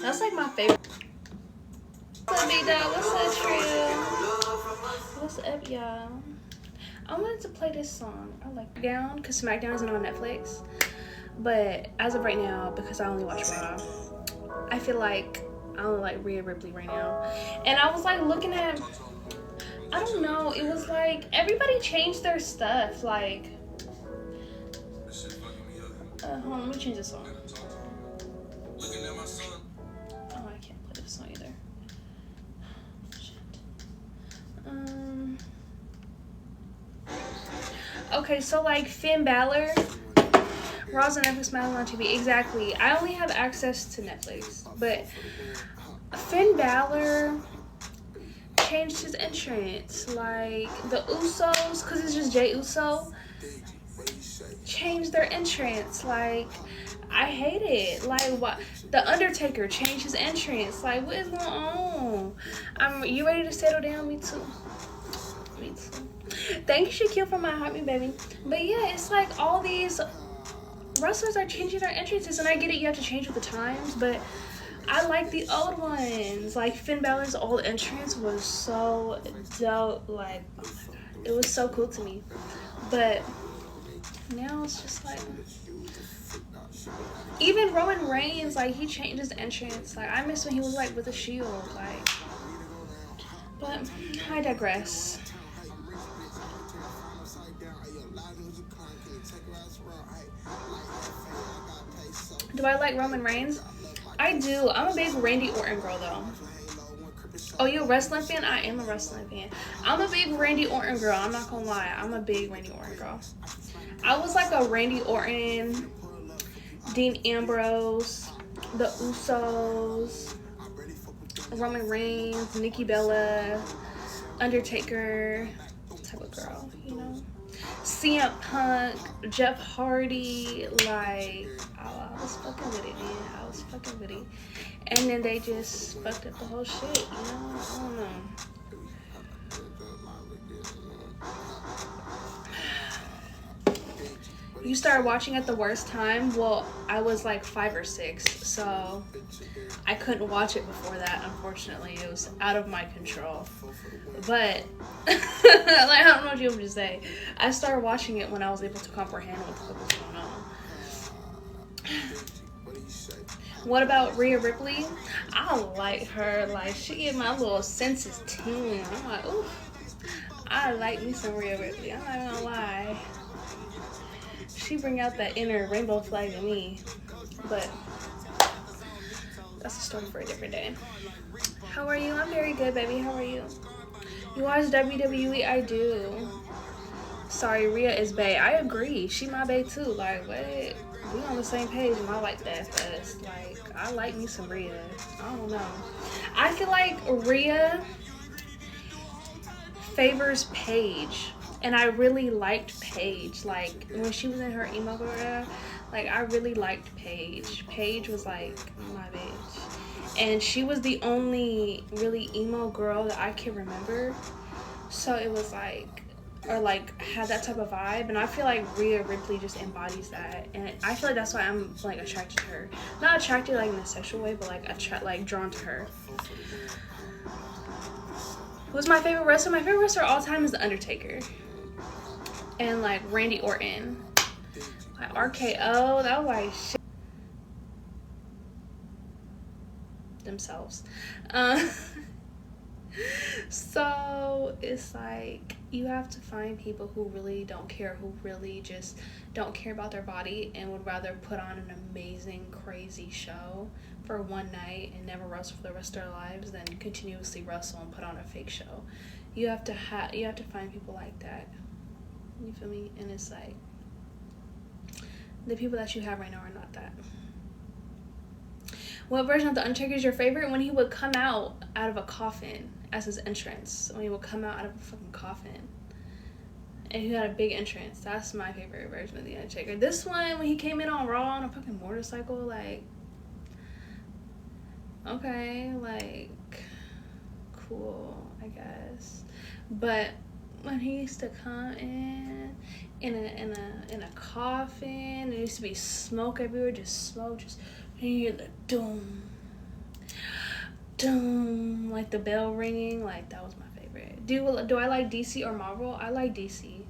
That's like my favorite. What's up, big dog? What's up, Trill? What's up, y'all? I wanted to play this song. I like Smackdown because Smackdown isn't on Netflix. But as of right now, because I only watch Raw, I feel like I only like Rhea Ripley right now. And I was like looking at, I don't know, it was like everybody changed their stuff. Like, hold on, let me change this song. Oh, I can't play this song either. Okay, so like Finn Balor, Raw's on Netflix, Smiling on TV. Exactly. I only have access to Netflix, but Finn Balor changed his entrance. Like the Usos, because it's just Jey Uso, changed their entrance. Like, I hate it. Like, what? The Undertaker changed his entrance. Like, what is going on? You ready to settle down? Me too. Me too. Thank you, Shaquille, for my heart, me baby. But yeah, it's like all these wrestlers are changing their entrances, and I get it, you have to change with the times, but I like the old ones. Like Finn Balor's old entrance was so dope. Like, oh my god, it was so cool to me. But now it's just like, even Roman Reigns, like he changed his entrance. Like I miss when he was like with a shield. Like, but I digress. Do I like Roman Reigns? I do. I'm a big Randy Orton girl, though. Oh, you a wrestling fan? I am a wrestling fan. I'm a big Randy Orton girl. I'm not gonna lie. I'm a big Randy Orton girl. I was like a Randy Orton, Dean Ambrose, the Usos, Roman Reigns, Nikki Bella, Undertaker type of girl, you know? CM Punk, Jeff Hardy, like, oh, I was fucking with it, man. I was fucking with it. And then they just fucked up the whole shit, you know? I don't know. You started watching at the worst time? Well, I was like 5 or 6, so I couldn't watch it before that, unfortunately. It was out of my control. But, like, I don't know what you want me to say. I started watching it when I was able to comprehend what the fuck was going on. What about Rhea Ripley? I like her. Like, she get my little senses tingling. I'm like, ooh, I like me some Rhea Ripley. I'm not gonna lie. She bring out that inner rainbow flag in me. But that's a story for a different day. How are you? I'm very good, baby. How are you? You watch WWE? I do. Sorry, Rhea is bae. I agree. She my bae too. Like, what? We on the same page and I like that fast. Like, I like me some Rhea. I don't know. I feel like Rhea favors Paige. And I really liked Paige. Like, when she was in her emo era, like, I really liked Paige. Paige was, like, my bitch. And she was the only really emo girl that I can remember. So it was, like, or, like, had that type of vibe. And I feel like Rhea Ripley just embodies that. And I feel like that's why I'm, like, attracted to her. Not attracted, like, in a sexual way, but, like, drawn to her. Who's my favorite wrestler? My favorite wrestler of all time is The Undertaker. And like Randy Orton, like RKO, that was like shit themselves. So it's like you have to find people who really don't care, who really just don't care about their body and would rather put on an amazing, crazy show for one night and never wrestle for the rest of their lives than continuously wrestle and put on a fake show. You have to find people like that. You feel me? And it's like the people that you have right now are not that. What version of The Undertaker is your favorite? When he would come out of a coffin as his entrance. When he would come out of a fucking coffin. And he had a big entrance. That's my favorite version of The Undertaker. This one, when he came in on Raw on a fucking motorcycle, like, okay, like, cool, I guess. But when he used to come in a coffin, there used to be smoke everywhere, just smoke, just, and you hear the doom, dum, like the bell ringing. Like, that was my favorite. Do I like DC or Marvel? I like DC.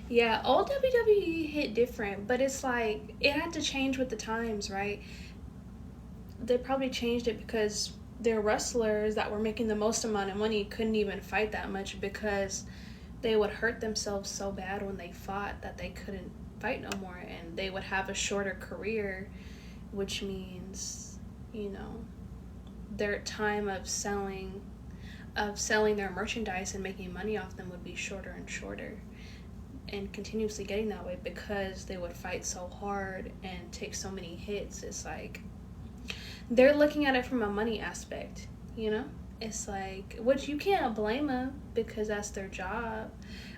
Yeah, old WWE hit different, but it's like it had to change with the times, right? They probably changed it because their wrestlers that were making the most amount of money couldn't even fight that much because they would hurt themselves so bad when they fought that they couldn't fight no more, and they would have a shorter career, which means, you know, their time of selling their merchandise and making money off them would be shorter and shorter, and continuously getting that way because they would fight so hard and take so many hits. It's like they're looking at it from a money aspect, you know? It's like, which you can't blame them because that's their job.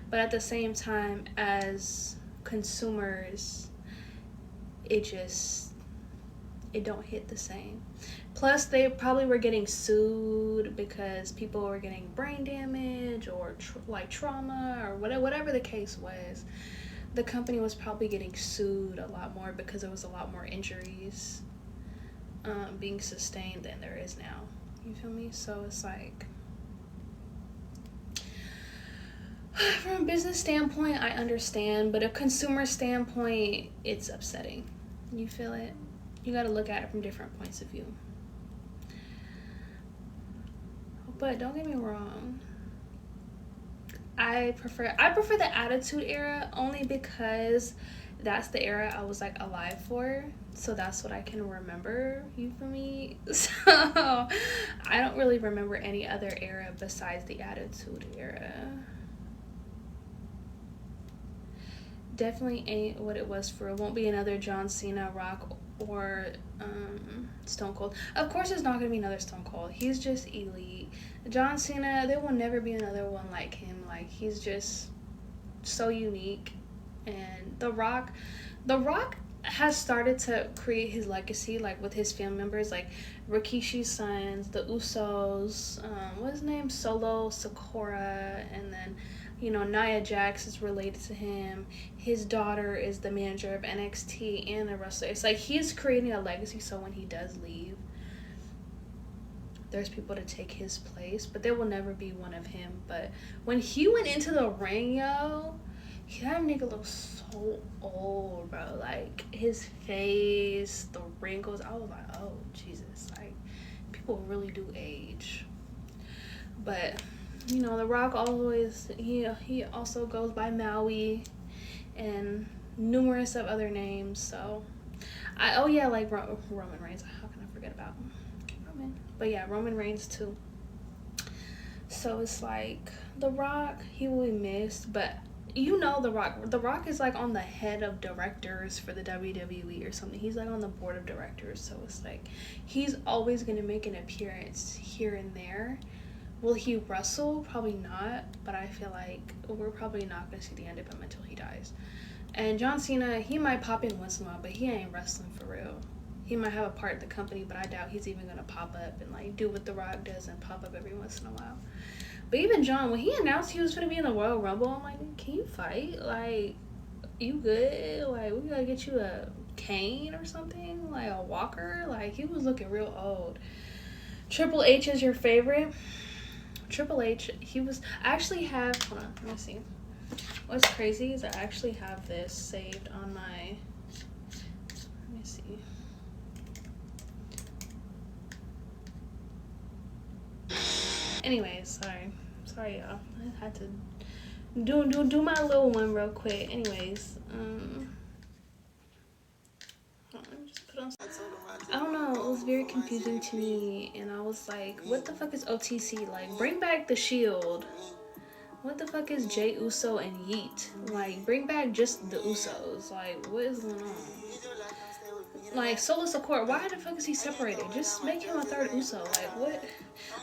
But at the same time, as consumers, it don't hit the same. Plus, they probably were getting sued because people were getting brain damage or trauma or whatever the case was. The company was probably getting sued a lot more because there was a lot more injuries being sustained than there is now. You feel me? So it's like, from a business standpoint, I understand, but a consumer standpoint, it's upsetting. You feel it? You got to look at it from different points of view. But don't get me wrong, I prefer the Attitude Era only because that's the era I was like alive for, so that's what I can remember. You feel me? So I don't really remember any other era besides the Attitude Era. Definitely ain't what it was for. It won't be another John Cena, Rock, or Stone Cold. Of course it's not gonna be another Stone Cold. He's just elite. John Cena, there will never be another one like him. Like, he's just so unique. And The Rock has started to create his legacy, like with his family members, like Rikishi's sons, the Usos, what's his name, Solo Sakura, and then, you know, Nia Jax is related to him. His daughter is the manager of NXT and a wrestler. It's like he's creating a legacy, so when he does leave, there's people to take his place, but there will never be one of him. But when he went into the ring, yo, that nigga looks so old, bro. Like, his face, the wrinkles, I was like, oh, Jesus. Like, people really do age. But, you know, The Rock always, he also goes by Maui and numerous of other names. So, like Roman Reigns. How can I forget about Roman? But yeah, Roman Reigns too. So it's like, The Rock, he will be missed, but you know, The Rock is like on the head of directors for the WWE or something. He's like on the board of directors, so it's like he's always going to make an appearance here and there. Will he wrestle? Probably not, but I feel like we're probably not going to see the end of him until he dies. And John Cena, he might pop in once in a while, but he ain't wrestling for real. He might have a part in the company, but I doubt he's even going to pop up and like do what The Rock does and pop up every once in a while. But even John, when he announced he was going to be in the Royal Rumble, I'm like, can you fight? Like, you good? Like, we gotta get you a cane or something? Like, a walker? Like, he was looking real old. Triple H is your favorite? Triple H, I actually have, hold on, let me see. What's crazy is I actually have this saved on my, let me see. Anyways, sorry y'all. I had to do my little one real quick. Anyways, let me just put on. I don't know. It was very confusing to me, and I was like, "What the fuck is OTC? Like, bring back the Shield. What the fuck is Jey Uso and Yeet? Like, bring back just the Usos. Like, what is going on? Like, Solo Sakura, why the fuck is he separated? Just make him a third Uso. Like, what?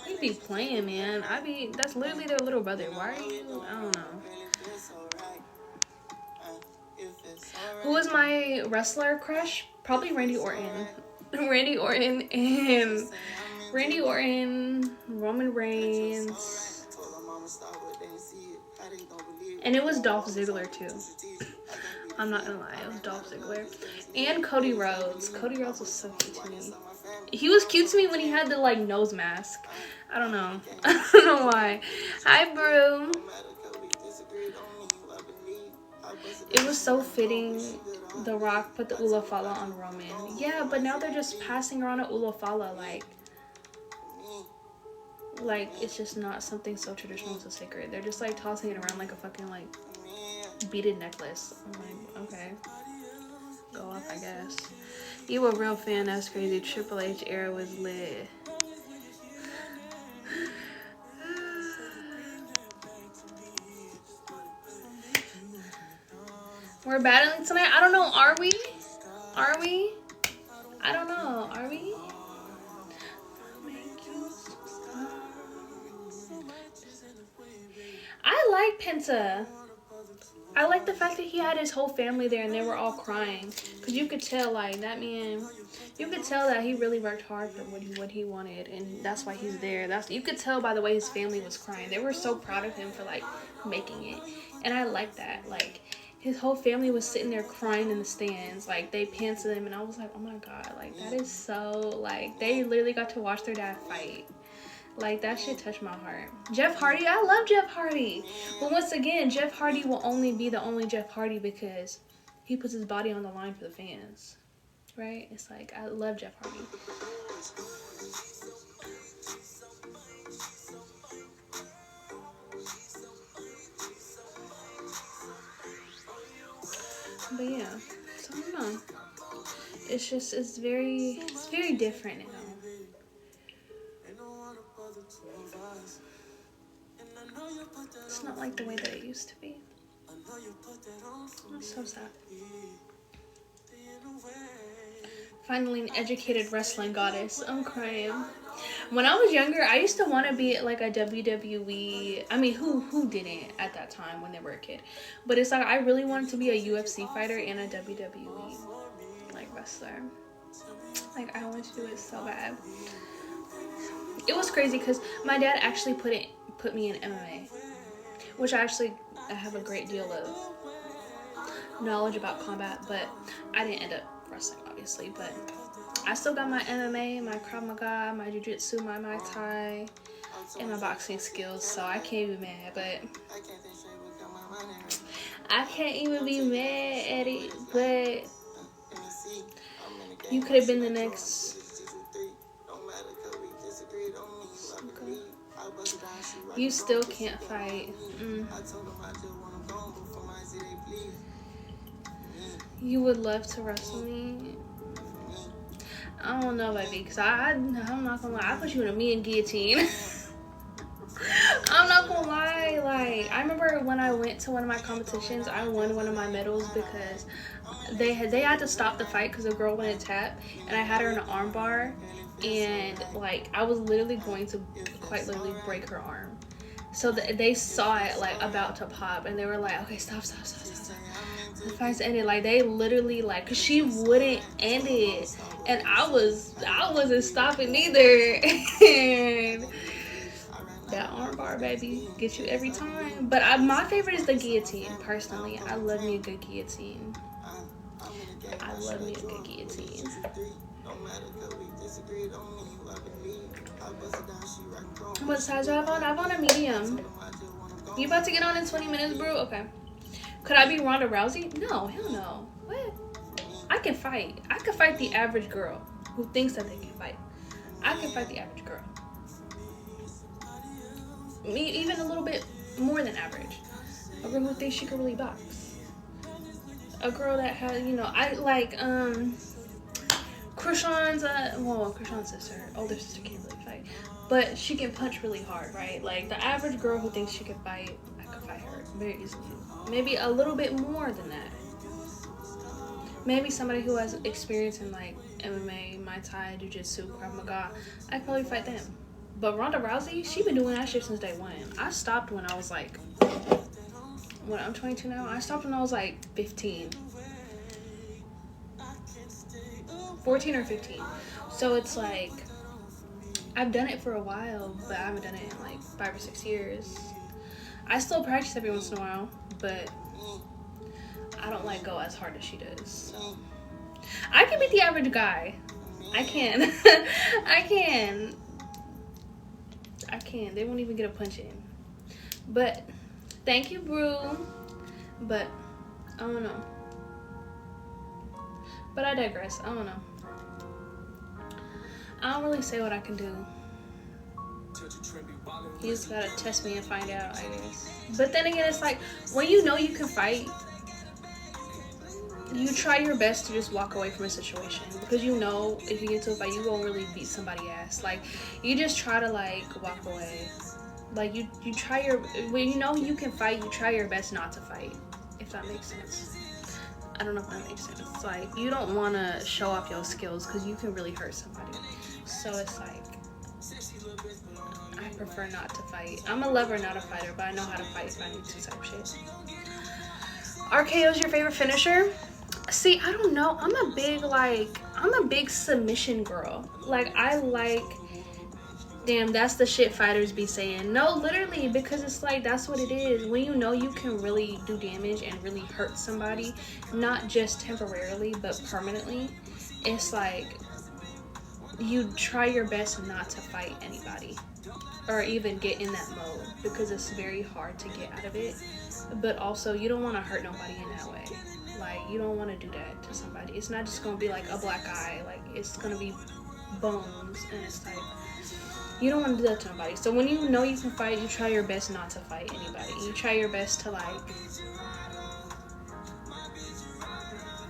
You be playing, man. That's literally their little brother. Why are you? I don't know. Who is my wrestler crush? Probably Randy Orton. Randy Orton, Roman Reigns. And it was Dolph Ziggler, too. I'm not gonna lie, it was Dolph Ziggler. And Cody Rhodes. Cody Rhodes was so cute to me. He was cute to me when he had the like nose mask. I don't know. I don't know why. Hi, Brew. It was so fitting The Rock put the Ulafala on Roman. Yeah, but now they're just passing around a Ulafala like it's just not something so traditional, so sacred. They're just like tossing it around like a fucking like beaded necklace. I'm like, okay, go off, I guess. You a real fan? That's crazy. Triple H era was lit. We're battling tonight. I don't know. Are we? Are we? I don't know. Are we? I like Penta. I like the fact that he had his whole family there and they were all crying. Because you could tell, like, that man, you could tell that he really worked hard for what he wanted. And that's why he's there. You could tell by the way his family was crying. They were so proud of him for, like, making it. And I like that. Like, his whole family was sitting there crying in the stands. Like, they panted him and I was like, oh my God. Like, that is so, like, they literally got to watch their dad fight. Like, that shit touched my heart. Jeff Hardy, I love Jeff Hardy. But once again, Jeff Hardy will only be the only Jeff Hardy because he puts his body on the line for the fans. Right? It's like, I love Jeff Hardy. But yeah, so I don't know. It's just, it's very different now. It's not like the way that it used to be. It's so sad. Finally an educated wrestling goddess. I'm crying. When I was younger, I used to want to be like a WWE. I mean, who didn't at that time when they were a kid? But it's like I really wanted to be a UFC fighter and a WWE like wrestler. Like I wanted to do it so bad. It was crazy because my dad actually put me in MMA, which I have a great deal of knowledge about combat, but I didn't end up wrestling obviously. But I still got my MMA, my Krav Maga, my Jiu-Jitsu, my Muay Thai, and my boxing skills, so I can't be mad. But I can't even be mad at it. But you could have been the next. You still can't fight. You would love to wrestle me. I don't know, baby, because I'm not gonna lie. I put you in a mean guillotine. I'm not gonna lie. Like, I remember when I went to one of my competitions, I won one of my medals because they had to stop the fight because the girl went to tap, and I had her in an arm bar, and like I was literally going to quite literally break her arm. So they saw it like about to pop, and they were like, "Okay, stop." The fight's ended. Like they literally like, cause she wouldn't end it, and I wasn't stopping either. And that arm bar, baby, get you every time. But my favorite is the guillotine. Personally, I love me a good guillotine. I love me a good guillotine. What size do I have on? I have on a medium. You about to get on in 20 minutes, bro? Okay. Could I be Ronda Rousey? No, hell no. What? I can fight. I could fight the average girl who thinks that they can fight. I can fight the average girl. Me, even a little bit more than average. A girl who thinks she can really box. A girl that has, I like, Krishan's, Krishan's sister, older sister can't really fight. But she can punch really hard, right? Like, the average girl who thinks she can fight, I could fight her very easily. Maybe a little bit more than that. Maybe somebody who has experience in, like, MMA, Muay Thai, Jiu-Jitsu, Krav Maga, I could probably fight them. But Ronda Rousey, she been doing that shit since day one. I stopped when I was, like, I'm 22 now. I stopped when I was, like, 15. 14 or 15. So it's, like, I've done it for a while, but I haven't done it in like 5 or 6 years. I still practice every once in a while, but I don't like go as hard as she does. So I can beat the average guy. I can. I can. They won't even get a punch in. But thank you, Brew. But I don't know. But I digress. I don't know. I don't really say what I can do. You just gotta test me and find out, I guess. But then again, it's like, when you know you can fight, you try your best to just walk away from a situation. Because you know, if you get to a fight, you won't really beat somebody's ass. Like, you just try to, like, walk away. Like, you try your, when you know you can fight, you try your best not to fight. If that makes sense. I don't know if that makes sense. It's like, you don't want to show off your skills because you can really hurt somebody. So it's like, I prefer not to fight. I'm a lover, not a fighter, but I know how to fight if I need to type shit. RKO's your favorite finisher? See, I don't know. I'm a big submission girl. Like, I like, damn, that's the shit fighters be saying. No, literally, because it's like, that's what it is. When you know you can really do damage and really hurt somebody, not just temporarily, but permanently, it's like, you try your best not to fight anybody. Or even get in that mode, because it's very hard to get out of it. But also, you don't want to hurt nobody in that way. Like, you don't want to do that to somebody. It's not just going to be like a black eye. Like, it's going to be bones. And it's like, you don't want to do that to nobody. So when you know you can fight, you try your best not to fight anybody. You try your best to, like,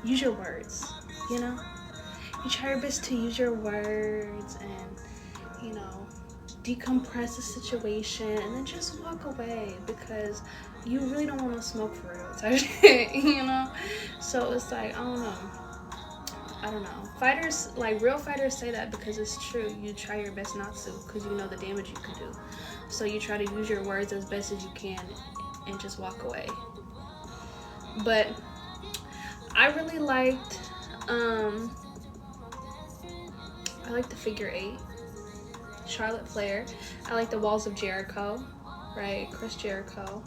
use your words, you know? You try your best to use your words and, you know, decompress the situation and then just walk away, because you really don't want to smoke for real type shit, you know? So it's like, I don't know. Fighters, like, real fighters say that because it's true. You try your best not to, because you know the damage you can do. So you try to use your words as best as you can and just walk away. But I really liked, I like the figure 8. Charlotte Flair. I like the Walls of Jericho, right? Chris Jericho.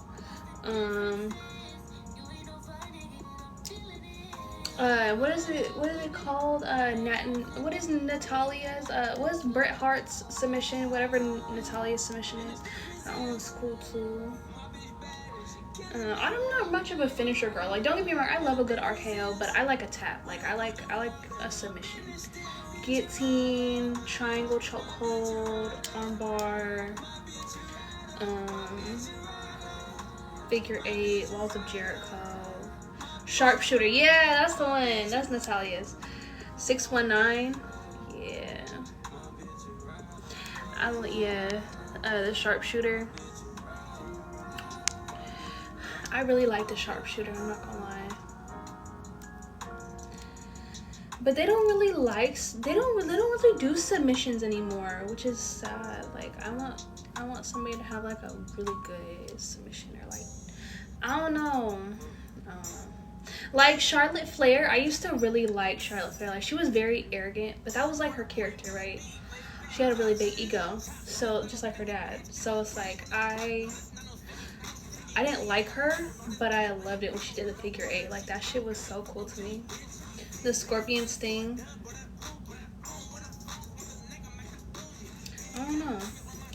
What is it called? What is Natalia's? What is Bret Hart's submission? Whatever Natalia's submission is. That one was cool too. I'm not much of a finisher girl. Like, don't get me wrong, I love a good RKO, but I like a tap. Like, I like a submission. Guillotine, triangle chokehold, armbar, figure 8, Walls of Jericho, sharpshooter. Yeah, that's the one. That's Natalia's. 619. Yeah. The sharpshooter. I really like the sharpshooter, I'm not gonna lie. But they don't really do submissions anymore, which is sad. Like, I want somebody to have like a really good submission, or like, I don't know. Like Charlotte Flair, I used to really like Charlotte Flair. Like, she was very arrogant, but that was like her character, right? She had a really big ego, so just like her dad. So it's like, I didn't like her, but I loved it when she did the figure 8. Like, that shit was so cool to me. The scorpion sting. I don't know.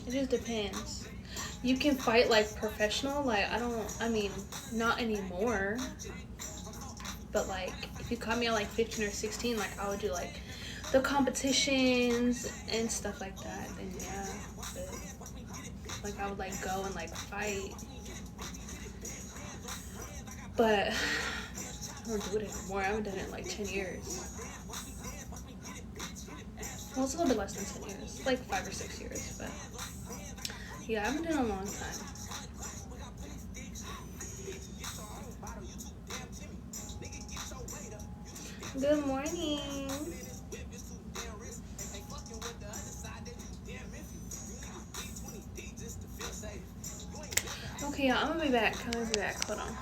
It just depends. You can fight like professional. Like, I mean, not anymore. But like, if you caught me at like 15 or 16, like, I would do like the competitions and stuff like that. And yeah, but, like, I would like go and like fight. But I don't do it anymore. I haven't done it in like 10 years. Well, it's a little bit less than 10 years. Like 5 or 6 years, but yeah, I haven't done it in a long time. Good morning. Okay, y'all, I'm gonna be back. Hold on.